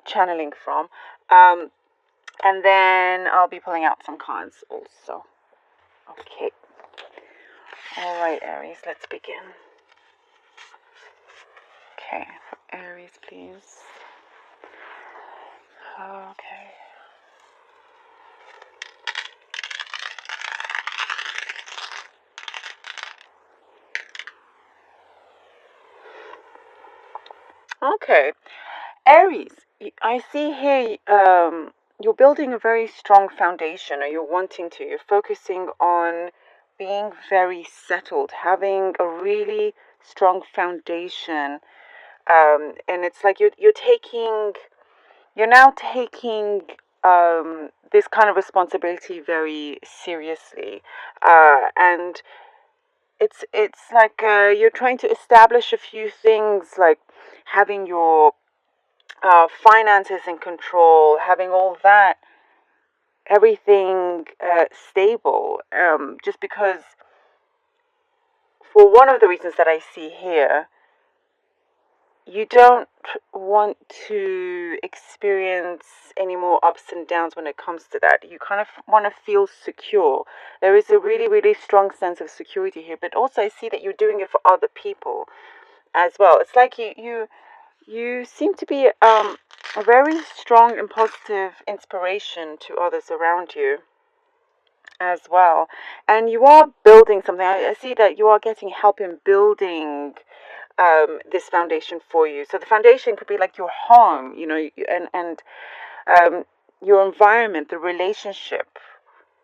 channeling from. Um, and then I'll be pulling out some cards also. Okay. All right, Aries, let's begin. Okay, for Aries, please. Okay. Okay, Aries, I see here you're building a very strong foundation, or you're wanting to. You're focusing on being very settled, having a really strong foundation. And it's like you're now taking this kind of responsibility very seriously, and it's like you're trying to establish a few things, like having your finances in control, having all that, everything stable. Just because, for one of the reasons that I see here, you don't want to experience any more ups and downs when it comes to that. You kind of want to feel secure. There is a really, really strong sense of security here, but also I see that you're doing it for other people as well. It's like you seem to be a very strong and positive inspiration to others around you as well. And you are building something. I see that you are getting help in building this foundation for you. So the foundation could be like your home, and your environment, the relationship,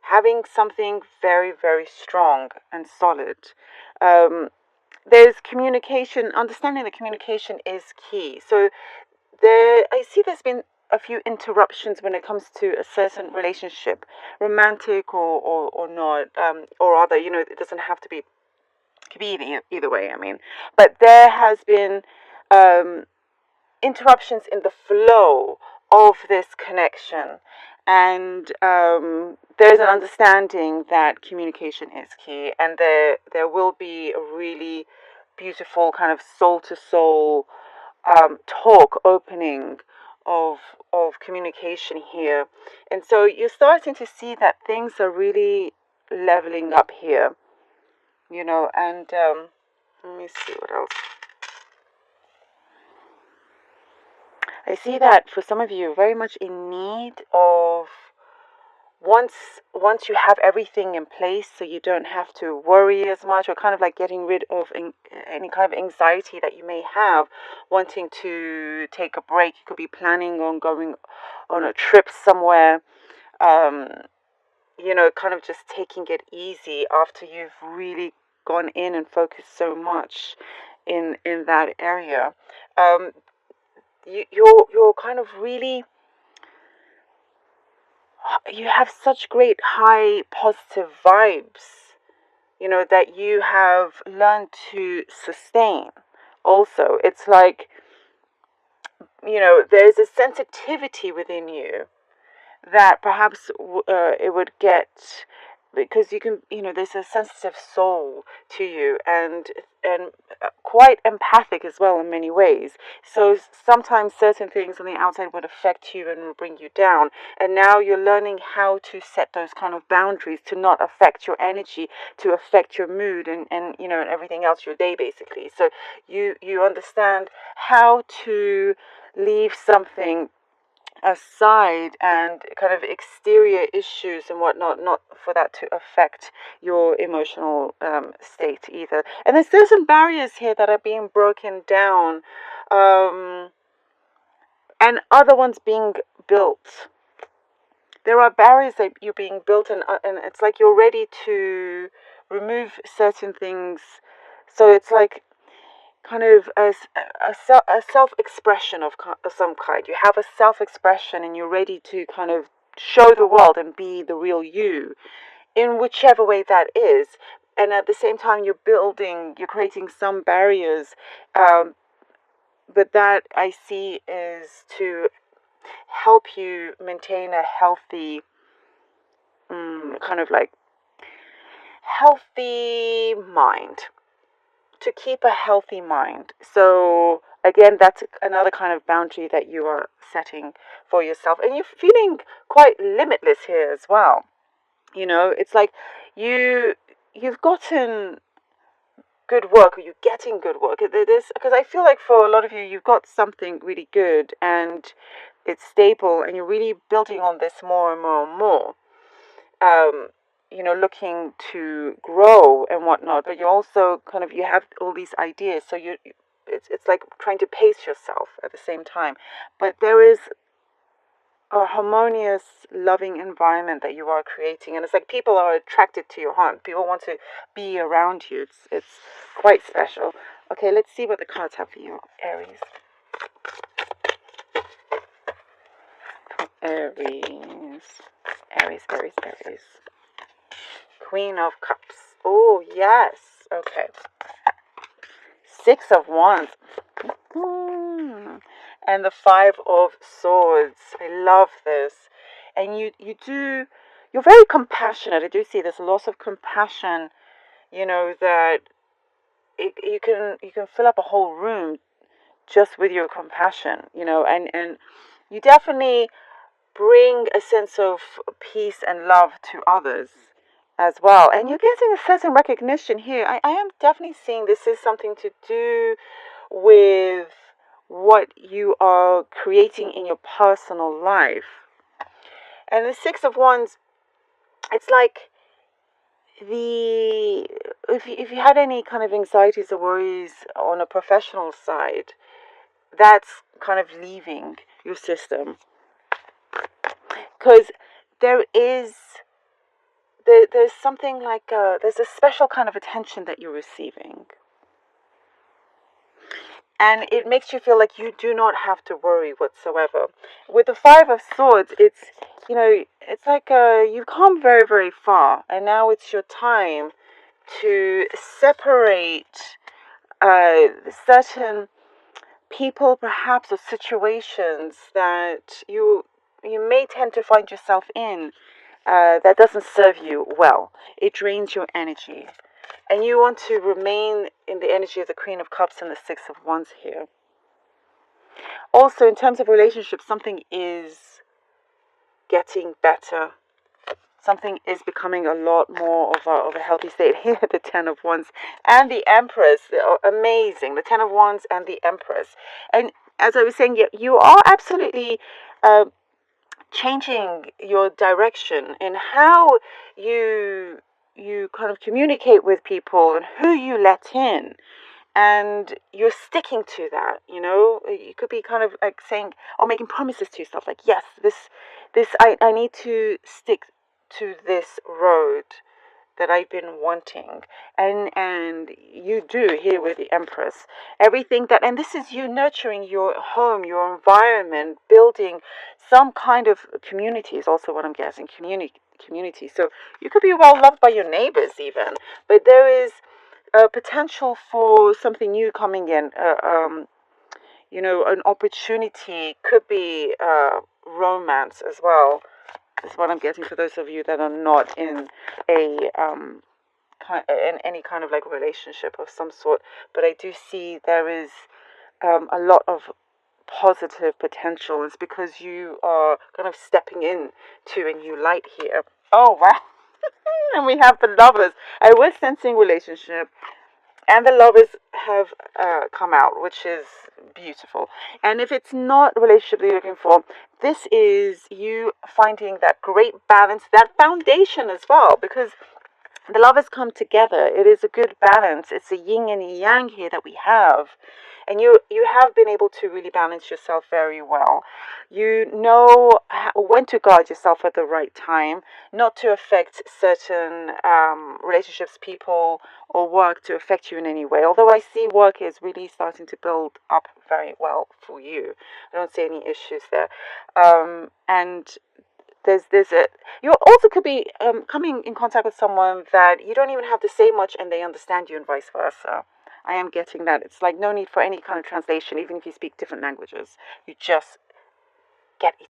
having something very, very strong and solid. Um, there's communication. Understanding that communication is key. So I see there's been a few interruptions when it comes to a certain relationship, romantic or not, or other. It doesn't have to be. It could be either way. I mean, but there has been um, interruptions in the flow of this connection, and there's an understanding that communication is key, and there will be a really beautiful kind of soul to soul talk opening of communication here. And so you're starting to see that things are really leveling up here, and let me see what else. I see that for some of you, very much in need of, once you have everything in place, so you don't have to worry as much, or kind of like getting rid of any kind of anxiety that you may have, wanting to take a break. You could be planning on going on a trip somewhere, um, kind of just taking it easy after you've really gone in and focused so much in that area. Um, you're kind of really, you have such great high positive vibes, that you have learned to sustain. Also, it's like, there's a sensitivity within you that perhaps it would get, because you can, there's a sensitive soul to you, and quite empathic as well in many ways. So sometimes certain things on the outside would affect you and bring you down, and now you're learning how to set those kind of boundaries to not affect your energy, to affect your mood, and everything else, your day basically. So you understand how to leave something aside, and kind of exterior issues and whatnot, not for that to affect your emotional state either. And there's some barriers here that are being broken down, and other ones being built. There are barriers that you're being built, and it's like you're ready to remove certain things. So it's like kind of a self-expression of some kind. You have a self-expression, and you're ready to kind of show the world and be the real you in whichever way that is. And at the same time, you're creating some barriers, but that I see is to help you maintain a healthy, kind of like healthy mind, to keep a healthy mind. So again, that's another kind of boundary that you are setting for yourself. And you're feeling quite limitless here as well. It's like you've gotten good work, or you're getting good work. Because I feel like for a lot of you, you've got something really good and it's stable, and you're really building on this more and more and more. Looking to grow and whatnot, but you're also you have all these ideas, so it's like trying to pace yourself at the same time. But there is a harmonious, loving environment that you are creating, and it's like people are attracted to your home. People want to be around you. It's quite special. Okay, let's see what the cards have for you, Aries. Aries. Queen of Cups. Oh, yes. Okay. Six of Wands. And the Five of Swords. I love this. And you're very compassionate. I do see there's lots of compassion, that you can fill up a whole room just with your compassion, and you definitely bring a sense of peace and love to others as well. And you're getting a certain recognition here. I am definitely seeing this is something to do with what you are creating in your personal life. And the Six of Wands, it's like if you had any kind of anxieties or worries on a professional side, that's kind of leaving your system. Because there's something like there's a special kind of attention that you're receiving, and it makes you feel like you do not have to worry whatsoever. With the Five of Swords, it's like you've come very, very far, and now it's your time to separate certain people, perhaps, or situations that you may tend to find yourself in that doesn't serve you well. It drains your energy. And you want to remain in the energy of the Queen of Cups and the Six of Wands here. Also, in terms of relationships, something is getting better. Something is becoming a lot more of a healthy state. Here, the Ten of Wands and the Empress. Amazing. The Ten of Wands and the Empress. And as I was saying, you are absolutely changing your direction in how you kind of communicate with people and who you let in, and you're sticking to that. You could be kind of like saying or making promises to yourself, like, yes, this I need to stick to this road that I've been wanting, and you do here with the Empress. Everything that, and this is you nurturing your home, your environment, building some kind of community is also what I'm guessing. Community. So you could be well loved by your neighbors even, but there is a potential for something new coming in. An opportunity, could be romance as well. Is what I'm getting for those of you that are not in in any kind of like relationship of some sort. But I do see there is a lot of positive potential. It's because you are kind of stepping in to a new light here. Oh, wow. And we have the Lovers. I was sensing relationship, and the Lovers have come out, which is beautiful. And if it's not a relationship that you're looking for, this is you finding that great balance, that foundation as well, because the Lovers come together. It is a good balance. It's a yin and a yang here that we have. And you have been able to really balance yourself very well. You know when to guard yourself at the right time, not to affect certain relationships, people, or work to affect you in any way. Although I see work is really starting to build up very well for you. I don't see any issues there. And you also could be coming in contact with someone that you don't even have to say much, and they understand you, and vice versa. I am getting that. It's like no need for any kind of translation, even if you speak different languages. You just get it.